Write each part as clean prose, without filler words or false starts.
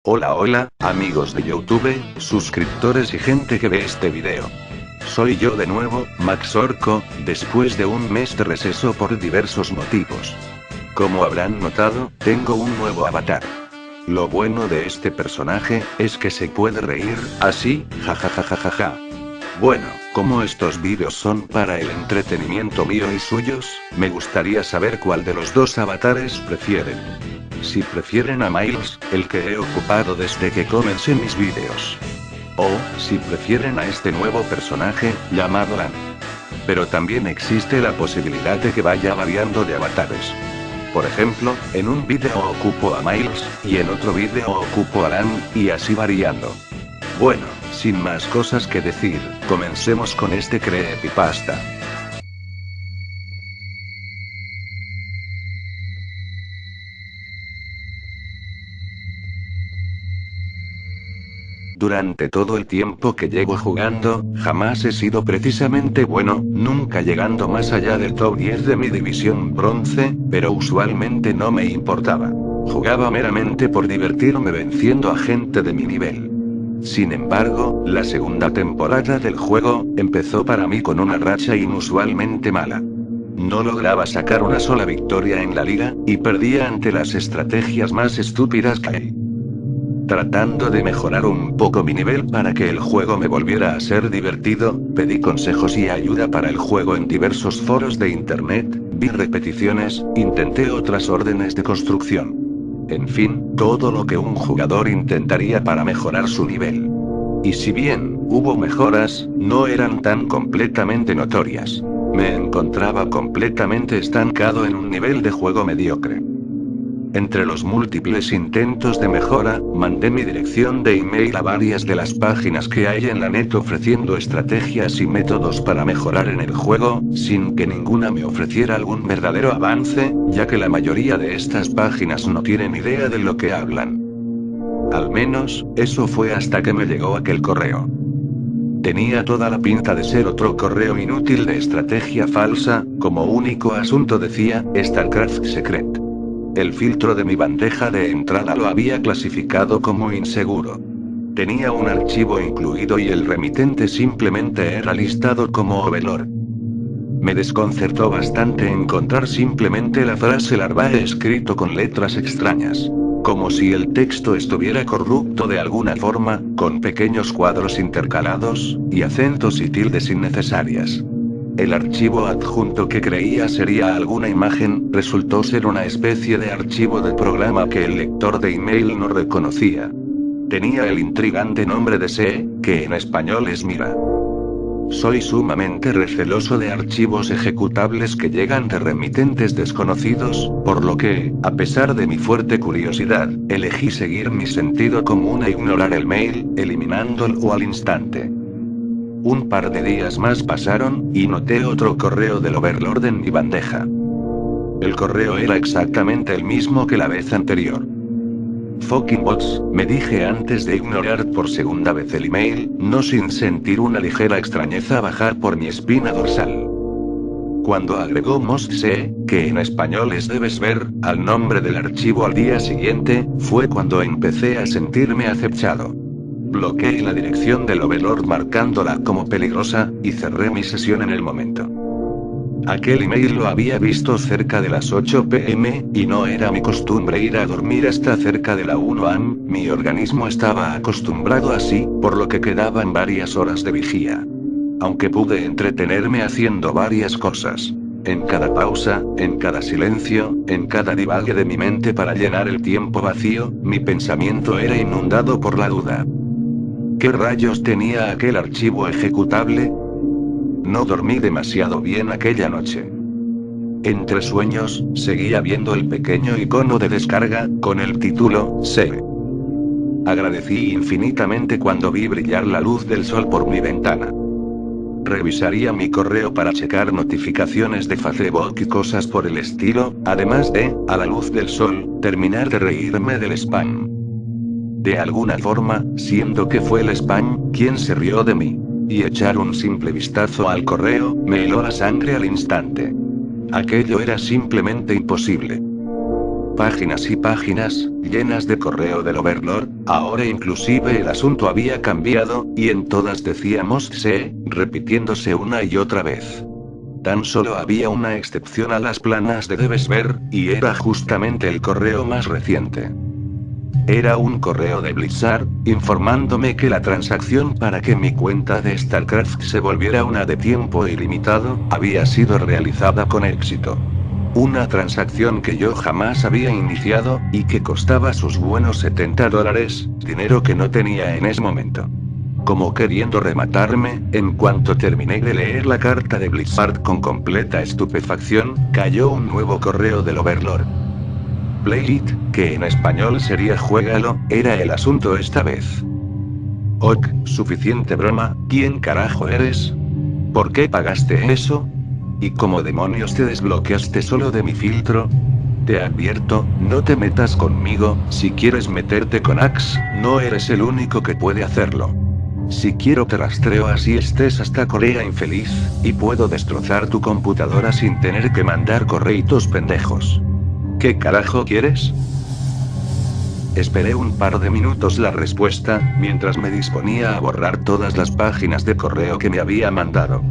Hola hola, amigos de YouTube, suscriptores y gente que ve este video. Soy yo de nuevo, Max Orco, después de un mes de receso por diversos motivos. Como habrán notado, tengo un nuevo avatar. Lo bueno de este personaje, es que se puede reír, así, jajajajajaja. Bueno, como estos vídeos son para el entretenimiento mío y suyos, me gustaría saber cuál de los dos avatares prefieren. Si prefieren a Miles, el que he ocupado desde que comencé mis vídeos. O, si prefieren a este nuevo personaje, llamado Lan. Pero también existe la posibilidad de que vaya variando de avatares. Por ejemplo, en un vídeo ocupo a Miles, y en otro vídeo ocupo a Lan, y así variando. Bueno, sin más cosas que decir, comencemos con este creepypasta. Durante todo el tiempo que llevo jugando, jamás he sido precisamente bueno, nunca llegando más allá del top 10 de mi división bronce, pero usualmente no me importaba. Jugaba meramente por divertirme venciendo a gente de mi nivel. Sin embargo, la segunda temporada del juego, empezó para mí con una racha inusualmente mala. No lograba sacar una sola victoria en la liga, y perdía ante las estrategias más estúpidas que hay. Tratando de mejorar un poco mi nivel para que el juego me volviera a ser divertido, pedí consejos y ayuda para el juego en diversos foros de internet, vi repeticiones, intenté otras órdenes de construcción. En fin, todo lo que un jugador intentaría para mejorar su nivel. Y si bien hubo mejoras, no eran tan completamente notorias. Me encontraba completamente estancado en un nivel de juego mediocre. Entre los múltiples intentos de mejora, mandé mi dirección de email a varias de las páginas que hay en la net ofreciendo estrategias y métodos para mejorar en el juego, sin que ninguna me ofreciera algún verdadero avance, ya que la mayoría de estas páginas no tienen idea de lo que hablan. Al menos, eso fue hasta que me llegó aquel correo. Tenía toda la pinta de ser otro correo inútil de estrategia falsa, como único asunto decía, StarCraft Secret. El filtro de mi bandeja de entrada lo había clasificado como inseguro. Tenía un archivo incluido y el remitente simplemente era listado como Overlord. Me desconcertó bastante encontrar simplemente la frase larvae escrito con letras extrañas. Como si el texto estuviera corrupto de alguna forma, con pequeños cuadros intercalados, y acentos y tildes innecesarias. El archivo adjunto que creía sería alguna imagen, resultó ser una especie de archivo de programa que el lector de email no reconocía. Tenía el intrigante nombre de SE, que en español es Mira. Soy sumamente receloso de archivos ejecutables que llegan de remitentes desconocidos, por lo que, a pesar de mi fuerte curiosidad, elegí seguir mi sentido común e ignorar el mail, eliminándolo al instante. Un par de días más pasaron, y noté otro correo del Overlord en mi bandeja. El correo era exactamente el mismo que la vez anterior. Fucking bots, me dije antes de ignorar por segunda vez el email, no sin sentir una ligera extrañeza bajar por mi espina dorsal. Cuando agregó Mostse, que en español es debes ver, al nombre del archivo al día siguiente, fue cuando empecé a sentirme acechado. Bloqueé la dirección del Overlord marcándola como peligrosa, y cerré mi sesión en el momento. Aquel email lo había visto cerca de las 8 p.m., y no era mi costumbre ir a dormir hasta cerca de la 1 am., mi organismo estaba acostumbrado así, por lo que quedaban varias horas de vigía. Aunque pude entretenerme haciendo varias cosas. En cada pausa, en cada silencio, en cada divague de mi mente para llenar el tiempo vacío, mi pensamiento era inundado por la duda. ¿Qué rayos tenía aquel archivo ejecutable? No dormí demasiado bien aquella noche. Entre sueños, seguía viendo el pequeño icono de descarga, con el título, Save. Agradecí infinitamente cuando vi brillar la luz del sol por mi ventana. Revisaría mi correo para checar notificaciones de Facebook y cosas por el estilo, además de, a la luz del sol, terminar de reírme del spam. De alguna forma, siendo que fue el spam quien se rió de mí. Y echar un simple vistazo al correo, me heló la sangre al instante. Aquello era simplemente imposible. Páginas y páginas, llenas de correo del Overlord. Ahora inclusive el asunto había cambiado, y en todas decíamos "se", repitiéndose una y otra vez. Tan solo había una excepción a las planas de debes ver, y era justamente el correo más reciente. Era un correo de Blizzard, informándome que la transacción para que mi cuenta de StarCraft se volviera una de tiempo ilimitado, había sido realizada con éxito. Una transacción que yo jamás había iniciado, y que costaba sus buenos $70, dinero que no tenía en ese momento. Como queriendo rematarme, en cuanto terminé de leer la carta de Blizzard con completa estupefacción, cayó un nuevo correo del Overlord. Play It, que en español sería juégalo, era el asunto esta vez. Ok, suficiente broma, ¿quién carajo eres? ¿Por qué pagaste eso? ¿Y cómo demonios te desbloqueaste solo de mi filtro? Te advierto, no te metas conmigo, si quieres meterte con Axe, no eres el único que puede hacerlo. Si quiero te rastreo así estés hasta Corea infeliz, y puedo destrozar tu computadora sin tener que mandar correitos pendejos. ¿Qué carajo quieres? Esperé un par de minutos la respuesta, mientras me disponía a borrar todas las páginas de correo que me había mandado.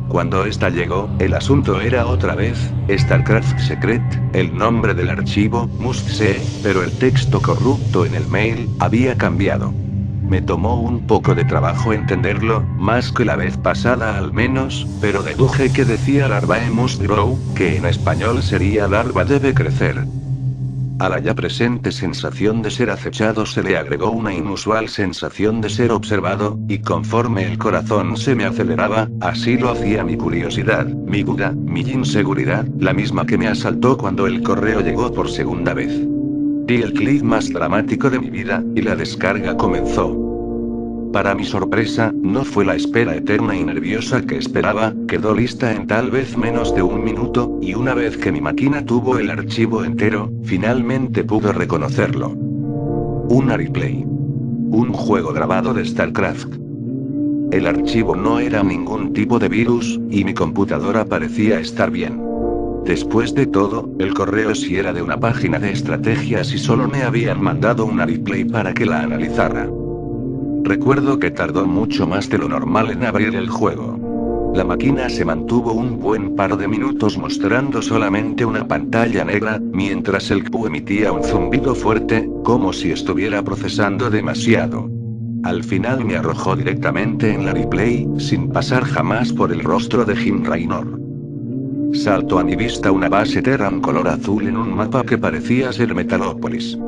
Cuando esta llegó, el asunto era otra vez, StarCraft Secret, el nombre del archivo, must-see, pero el texto corrupto en el mail, había cambiado. Me tomó un poco de trabajo entenderlo, más que la vez pasada al menos, pero deduje que decía larvae must grow, que en español sería larva debe crecer. A la ya presente sensación de ser acechado se le agregó una inusual sensación de ser observado, y conforme el corazón se me aceleraba, así lo hacía mi curiosidad, mi duda, mi inseguridad, la misma que me asaltó cuando el correo llegó por segunda vez. Di el clic más dramático de mi vida, y la descarga comenzó. Para mi sorpresa, no fue la espera eterna y nerviosa que esperaba, quedó lista en tal vez menos de un minuto, y una vez que mi máquina tuvo el archivo entero, finalmente pudo reconocerlo. Un replay. Un juego grabado de StarCraft. El archivo no era ningún tipo de virus, y mi computadora parecía estar bien. Después de todo, el correo sí era de una página de estrategias y solo me habían mandado una replay para que la analizara. Recuerdo que tardó mucho más de lo normal en abrir el juego. La máquina se mantuvo un buen par de minutos mostrando solamente una pantalla negra, mientras el CPU emitía un zumbido fuerte, como si estuviera procesando demasiado. Al final me arrojó directamente en la replay, sin pasar jamás por el rostro de Jim Raynor. Saltó a mi vista una base Terran color azul en un mapa que parecía ser Metalópolis.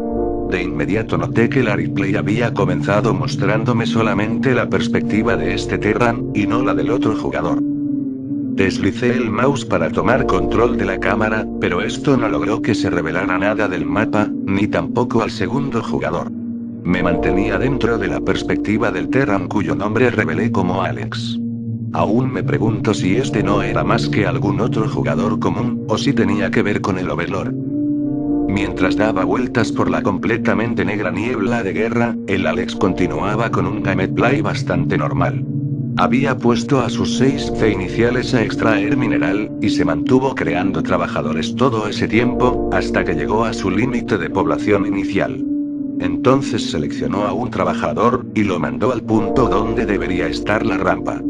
De inmediato noté que la replay había comenzado mostrándome solamente la perspectiva de este Terran, y no la del otro jugador. Deslicé el mouse para tomar control de la cámara, pero esto no logró que se revelara nada del mapa, ni tampoco al segundo jugador. Me mantenía dentro de la perspectiva del Terran cuyo nombre revelé como Alex. Aún me pregunto si este no era más que algún otro jugador común, o si tenía que ver con el Overlord. Mientras daba vueltas por la completamente negra niebla de guerra, el Alex continuaba con un gameplay bastante normal. Había puesto a sus 6C iniciales a extraer mineral, y se mantuvo creando trabajadores todo ese tiempo, hasta que llegó a su límite de población inicial. Entonces seleccionó a un trabajador, y lo mandó al punto donde debería estar la rampa.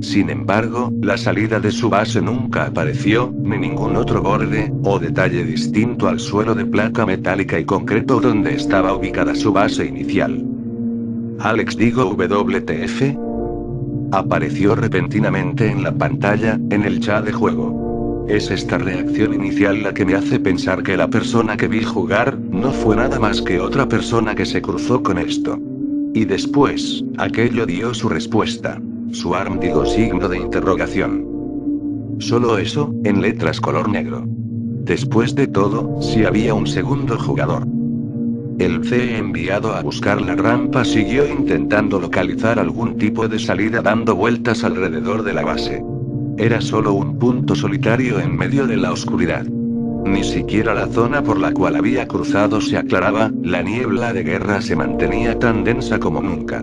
Sin embargo, la salida de su base nunca apareció, ni ningún otro borde, o detalle distinto al suelo de placa metálica y concreto donde estaba ubicada su base inicial. Alex digo WTF. Apareció repentinamente en la pantalla, en el chat de juego. Es esta reacción inicial la que me hace pensar que la persona que vi jugar, no fue nada más que otra persona que se cruzó con esto. Y después, aquello dio su respuesta. Su arm digo signo de interrogación. Solo eso, en letras color negro. Después de todo, si había un segundo jugador. El C enviado a buscar la rampa siguió intentando localizar algún tipo de salida dando vueltas alrededor de la base. Era solo un punto solitario en medio de la oscuridad. Ni siquiera la zona por la cual había cruzado se aclaraba, la niebla de guerra se mantenía tan densa como nunca.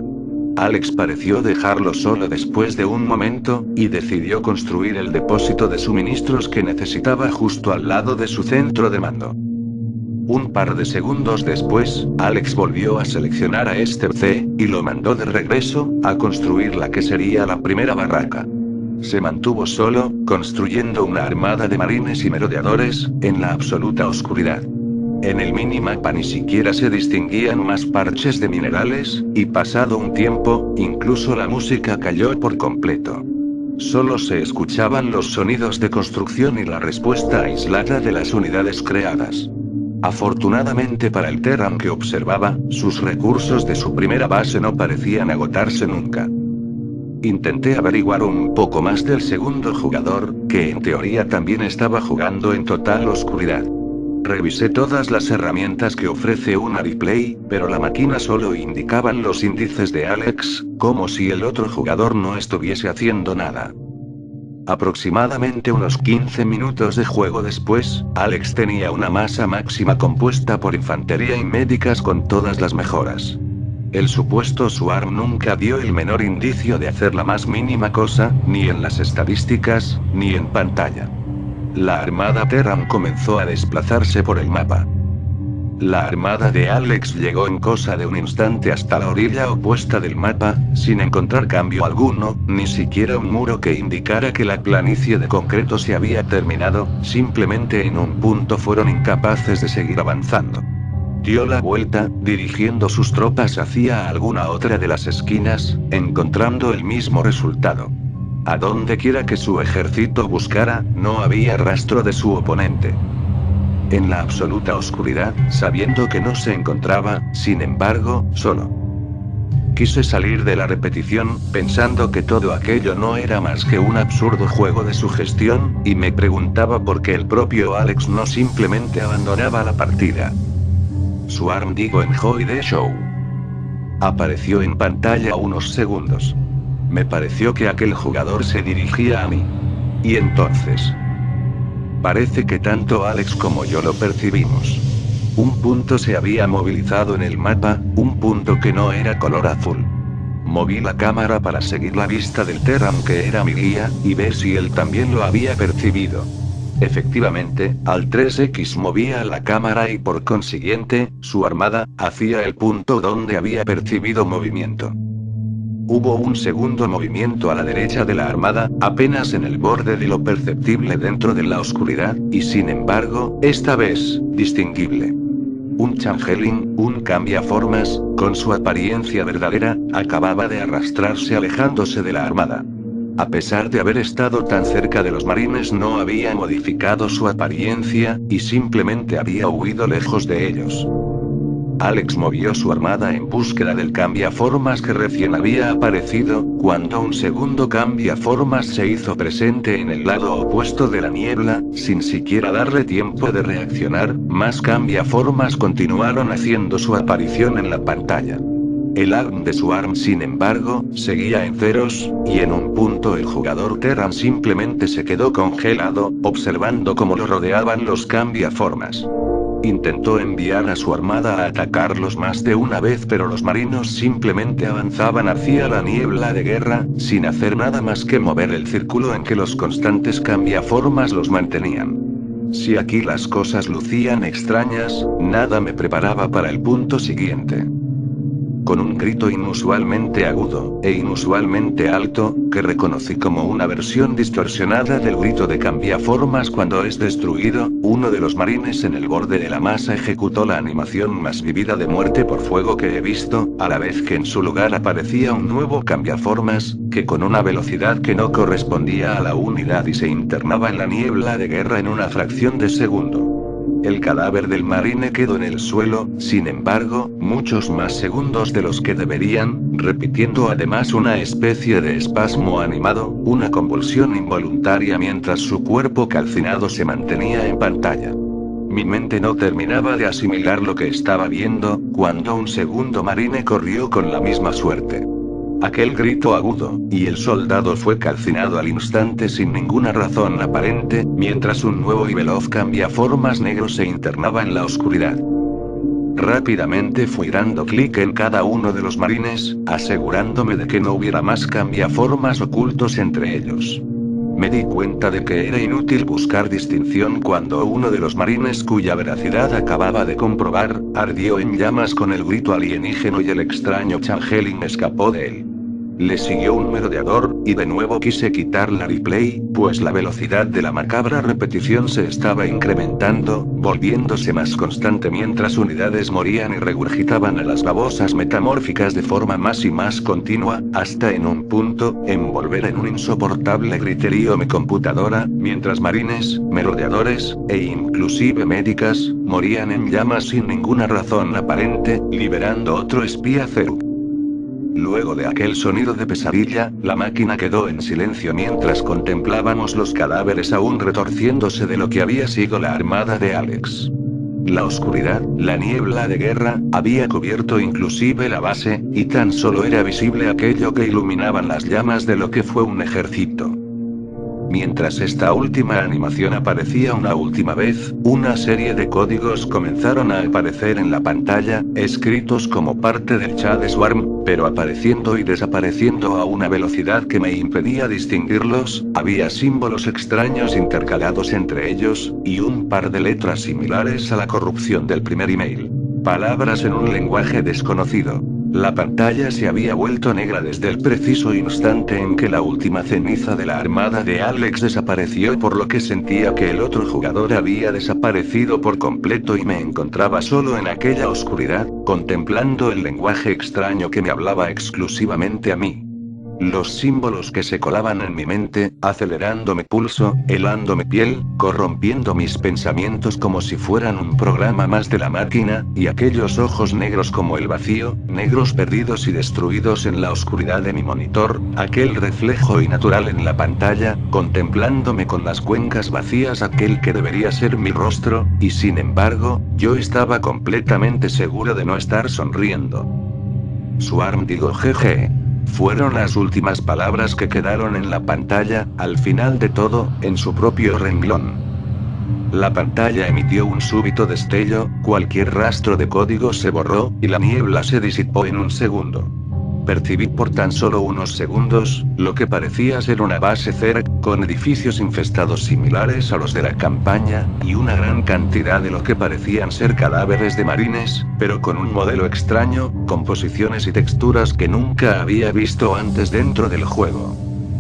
Alex pareció dejarlo solo después de un momento, y decidió construir el depósito de suministros que necesitaba justo al lado de su centro de mando. Un par de segundos después, Alex volvió a seleccionar a Step C, y lo mandó de regreso, a construir la que sería la primera barraca. Se mantuvo solo, construyendo una armada de marines y merodeadores, en la absoluta oscuridad. En el minimapa ni siquiera se distinguían más parches de minerales, y pasado un tiempo, incluso la música cayó por completo. Solo se escuchaban los sonidos de construcción y la respuesta aislada de las unidades creadas. Afortunadamente para el Terran que observaba, sus recursos de su primera base no parecían agotarse nunca. Intenté averiguar un poco más del segundo jugador, que en teoría también estaba jugando en total oscuridad. Revisé todas las herramientas que ofrece una replay, pero la máquina solo indicaban los índices de Alex, como si el otro jugador no estuviese haciendo nada. Aproximadamente unos 15 minutos de juego después, Alex tenía una masa máxima compuesta por infantería y médicas con todas las mejoras. El supuesto Swarm nunca dio el menor indicio de hacer la más mínima cosa, ni en las estadísticas, ni en pantalla. La armada Terran comenzó a desplazarse por el mapa. La armada de Alex llegó en cosa de un instante hasta la orilla opuesta del mapa, sin encontrar cambio alguno, ni siquiera un muro que indicara que la planicie de concreto se había terminado, simplemente en un punto fueron incapaces de seguir avanzando. Dio la vuelta, dirigiendo sus tropas hacia alguna otra de las esquinas, encontrando el mismo resultado. A donde quiera que su ejército buscara, no había rastro de su oponente. En la absoluta oscuridad, sabiendo que no se encontraba, sin embargo, solo. Quise salir de la repetición, pensando que todo aquello no era más que un absurdo juego de sugestión, y me preguntaba por qué el propio Alex no simplemente abandonaba la partida. Swarm digo Enjoy the Show. Apareció en pantalla unos segundos. Me pareció que aquel jugador se dirigía a mí. Y entonces... Parece que tanto Alex como yo lo percibimos. Un punto se había movilizado en el mapa, un punto que no era color azul. Moví la cámara para seguir la vista del Terran que era mi guía, y ver si él también lo había percibido. Efectivamente, al 3X movía la cámara y por consiguiente, su armada, hacía el punto donde había percibido movimiento. Hubo un segundo movimiento a la derecha de la armada, apenas en el borde de lo perceptible dentro de la oscuridad, y sin embargo, esta vez, distinguible. Un changeling, un cambiaformas, con su apariencia verdadera, acababa de arrastrarse alejándose de la armada. A pesar de haber estado tan cerca de los marines no había modificado su apariencia, y simplemente había huido lejos de ellos. Alex movió su armada en búsqueda del cambiaformas que recién había aparecido, cuando un segundo cambiaformas se hizo presente en el lado opuesto de la niebla, sin siquiera darle tiempo de reaccionar, más cambiaformas continuaron haciendo su aparición en la pantalla. El ARM de Swarm, sin embargo, seguía en ceros, y en un punto el jugador Terran simplemente se quedó congelado, observando cómo lo rodeaban los cambiaformas. Intentó enviar a su armada a atacarlos más de una vez, pero los marinos simplemente avanzaban hacia la niebla de guerra, sin hacer nada más que mover el círculo en que los constantes cambiaformas los mantenían. Si aquí las cosas lucían extrañas, nada me preparaba para el punto siguiente. Con un grito inusualmente agudo, e inusualmente alto, que reconocí como una versión distorsionada del grito de cambiaformas cuando es destruido, uno de los marines en el borde de la masa ejecutó la animación más vívida de muerte por fuego que he visto, a la vez que en su lugar aparecía un nuevo cambiaformas, que con una velocidad que no correspondía a la unidad y se internaba en la niebla de guerra en una fracción de segundo. El cadáver del marine quedó en el suelo, sin embargo, muchos más segundos de los que deberían, repitiendo además una especie de espasmo animado, una convulsión involuntaria mientras su cuerpo calcinado se mantenía en pantalla. Mi mente no terminaba de asimilar lo que estaba viendo, cuando un segundo marine corrió con la misma suerte. Aquel grito agudo, y el soldado fue calcinado al instante sin ninguna razón aparente, mientras un nuevo y veloz cambiaformas negro se internaba en la oscuridad. Rápidamente fui dando clic en cada uno de los marines, asegurándome de que no hubiera más cambiaformas ocultos entre ellos. Me di cuenta de que era inútil buscar distinción cuando uno de los marines cuya veracidad acababa de comprobar, ardió en llamas con el grito alienígeno y el extraño changeling escapó de él. Le siguió un merodeador, y de nuevo quise quitar la replay, pues la velocidad de la macabra repetición se estaba incrementando, volviéndose más constante mientras unidades morían y regurgitaban a las babosas metamórficas de forma más y más continua, hasta en un punto, envolver en un insoportable griterío mi computadora, mientras marines, merodeadores, e inclusive médicas, morían en llamas sin ninguna razón aparente, liberando otro espía cero. Luego de aquel sonido de pesadilla, la máquina quedó en silencio mientras contemplábamos los cadáveres aún retorciéndose de lo que había sido la armada de Alex. La oscuridad, la niebla de guerra, había cubierto inclusive la base, y tan solo era visible aquello que iluminaban las llamas de lo que fue un ejército. Mientras esta última animación aparecía una última vez, una serie de códigos comenzaron a aparecer en la pantalla, escritos como parte del chat de Swarm, pero apareciendo y desapareciendo a una velocidad que me impedía distinguirlos. Había símbolos extraños intercalados entre ellos, y un par de letras similares a la corrupción del primer email. Palabras en un lenguaje desconocido. La pantalla se había vuelto negra desde el preciso instante en que la última ceniza de la armada de Alex desapareció, por lo que sentía que el otro jugador había desaparecido por completo y me encontraba solo en aquella oscuridad, contemplando el lenguaje extraño que me hablaba exclusivamente a mí. Los símbolos que se colaban en mi mente, acelerando mi pulso, helando mi piel, corrompiendo mis pensamientos como si fueran un programa más de la máquina, y aquellos ojos negros como el vacío, negros perdidos y destruidos en la oscuridad de mi monitor, aquel reflejo innatural en la pantalla, contemplándome con las cuencas vacías, aquel que debería ser mi rostro, y sin embargo, yo estaba completamente seguro de no estar sonriendo. Swarm, digo, jeje. Fueron las últimas palabras que quedaron en la pantalla, al final de todo, en su propio renglón. La pantalla emitió un súbito destello, cualquier rastro de código se borró, y la niebla se disipó en un segundo. Percibí por tan solo unos segundos, lo que parecía ser una base Zerg, con edificios infestados similares a los de la campaña, y una gran cantidad de lo que parecían ser cadáveres de marines, pero con un modelo extraño, composiciones y texturas que nunca había visto antes dentro del juego.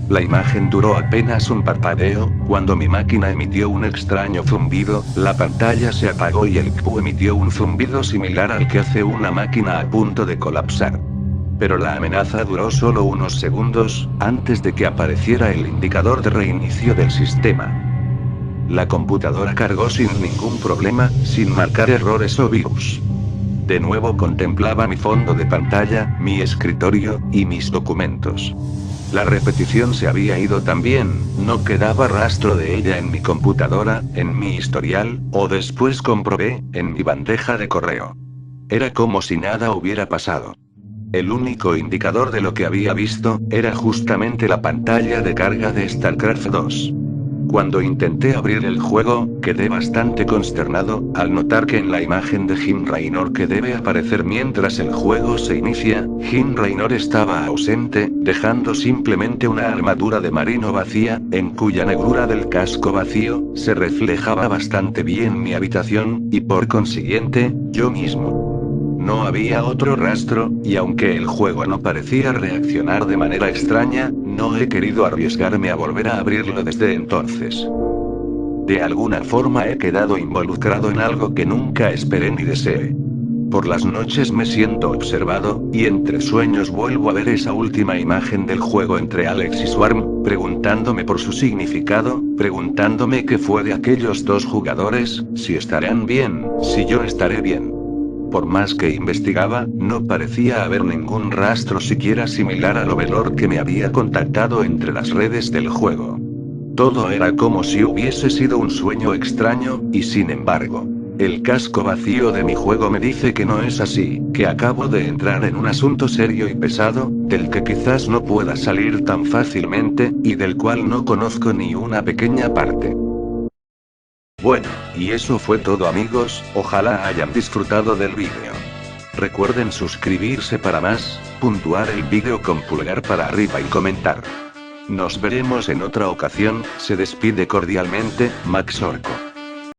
La imagen duró apenas un parpadeo, cuando mi máquina emitió un extraño zumbido, la pantalla se apagó y el CPU emitió un zumbido similar al que hace una máquina a punto de colapsar. Pero la amenaza duró solo unos segundos, antes de que apareciera el indicador de reinicio del sistema. La computadora cargó sin ningún problema, sin marcar errores o virus. De nuevo contemplaba mi fondo de pantalla, mi escritorio, y mis documentos. La repetición se había ido también, no quedaba rastro de ella en mi computadora, en mi historial, o después comprobé, en mi bandeja de correo. Era como si nada hubiera pasado. El único indicador de lo que había visto, era justamente la pantalla de carga de StarCraft 2. Cuando intenté abrir el juego, quedé bastante consternado, al notar que en la imagen de Jim Raynor que debe aparecer mientras el juego se inicia, Jim Raynor estaba ausente, dejando simplemente una armadura de marino vacía, en cuya negrura del casco vacío, se reflejaba bastante bien mi habitación, y por consiguiente, yo mismo. No había otro rastro, y aunque el juego no parecía reaccionar de manera extraña, no he querido arriesgarme a volver a abrirlo desde entonces. De alguna forma he quedado involucrado en algo que nunca esperé ni deseé. Por las noches me siento observado, y entre sueños vuelvo a ver esa última imagen del juego entre Alex y Swarm, preguntándome por su significado, preguntándome qué fue de aquellos dos jugadores, si estarán bien, si yo estaré bien. Por más que investigaba, no parecía haber ningún rastro siquiera similar al Overlord que me había contactado entre las redes del juego. Todo era como si hubiese sido un sueño extraño, y sin embargo, el casco vacío de mi juego me dice que no es así, que acabo de entrar en un asunto serio y pesado, del que quizás no pueda salir tan fácilmente, y del cual no conozco ni una pequeña parte. Bueno, y eso fue todo, amigos, ojalá hayan disfrutado del vídeo. Recuerden suscribirse para más, puntuar el vídeo con pulgar para arriba y comentar. Nos veremos en otra ocasión, se despide cordialmente, Max Orco.